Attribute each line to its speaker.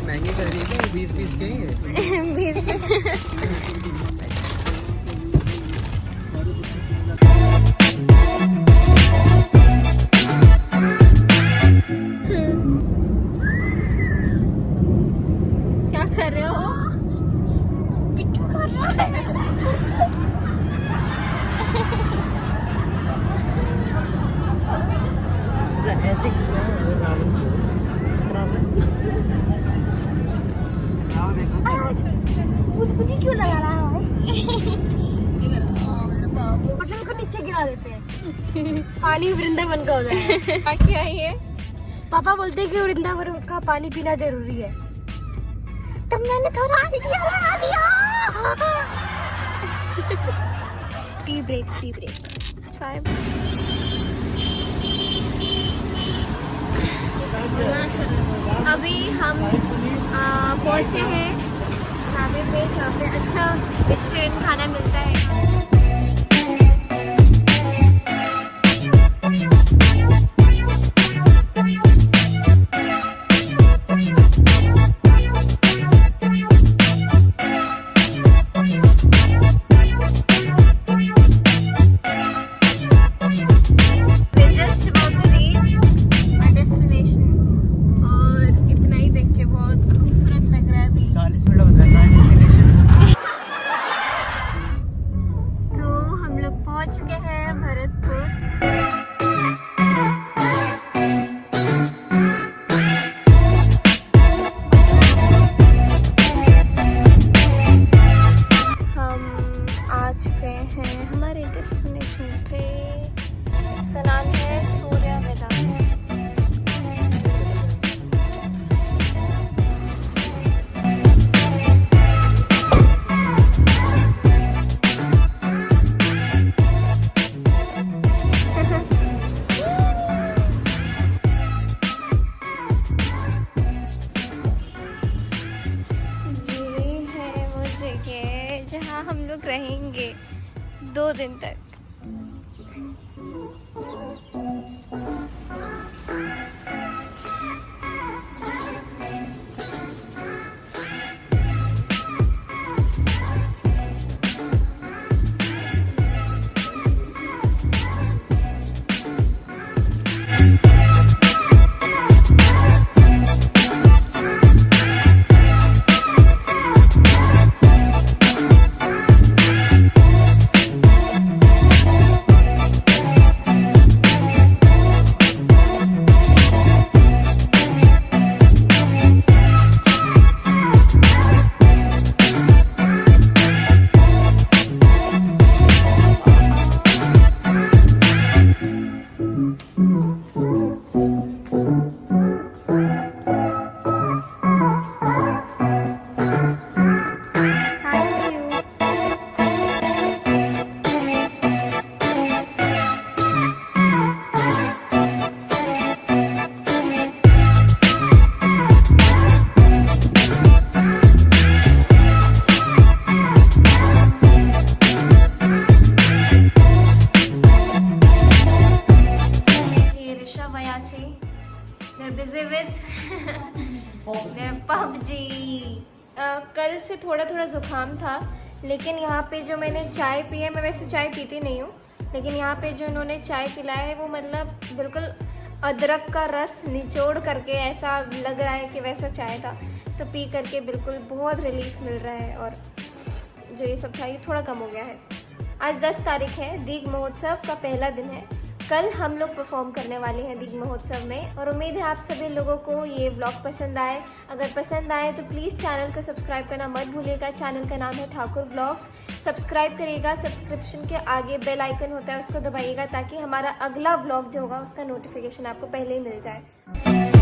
Speaker 1: महंगे कर दिए थे 20 के
Speaker 2: 20 क्या कर रहे हो? पिट्ठू कर रहा है।
Speaker 1: ऐसे
Speaker 2: खुद ही क्यों लगा रहा है? बटन को नीचे गिरा देते हैं, पानी वृंदावन का हो जाएगा।
Speaker 3: क्या ये?
Speaker 2: पापा बोलते हैं कि वृंदावन का पानी पीना जरूरी है, तब मैंने थोड़ा आइडिया लगा दिया। टी ब्रेक
Speaker 3: चाय अभी हम पहुंचे हैं ढाबे पे जहाँ पे अच्छा वेजिटेरियन खाना मिलता है। पहुंच चुके हैं भरतपुर। हम आ चुके हैं हमारे डेस्टिनेशन पे, इसका नाम है सूर्य मैदान। जहाँ हम लोग रहेंगे 2 दिन तक। PUBG। कल से थोड़ा थोड़ा ज़ुकाम था, लेकिन यहाँ पे जो मैंने चाय पी है, मैं वैसे चाय पीती नहीं हूँ, लेकिन यहाँ पे जो इन्होंने चाय पिलाया है वो मतलब बिल्कुल अदरक का रस निचोड़ करके ऐसा लग रहा है कि वैसा चाय था। तो पी करके बिल्कुल बहुत रिलीफ मिल रहा है और जो ये सब था ये थोड़ा कम हो गया है। आज 10 तारीख है, दीग महोत्सव का पहला दिन है कल हम लोग परफॉर्म करने वाले हैं दीप महोत्सव में और उम्मीद है आप सभी लोगों को ये व्लॉग पसंद आए। अगर पसंद आए तो प्लीज़ चैनल को सब्सक्राइब करना मत भूलिएगा। चैनल का नाम है ठाकुर व्लॉग्स। सब्सक्राइब करिएगा। सब्सक्रिप्शन के आगे बेल आइकन होता है, उसको दबाइएगा ताकि हमारा अगला व्लॉग जो होगा उसका नोटिफिकेशन आपको पहले ही मिल जाए।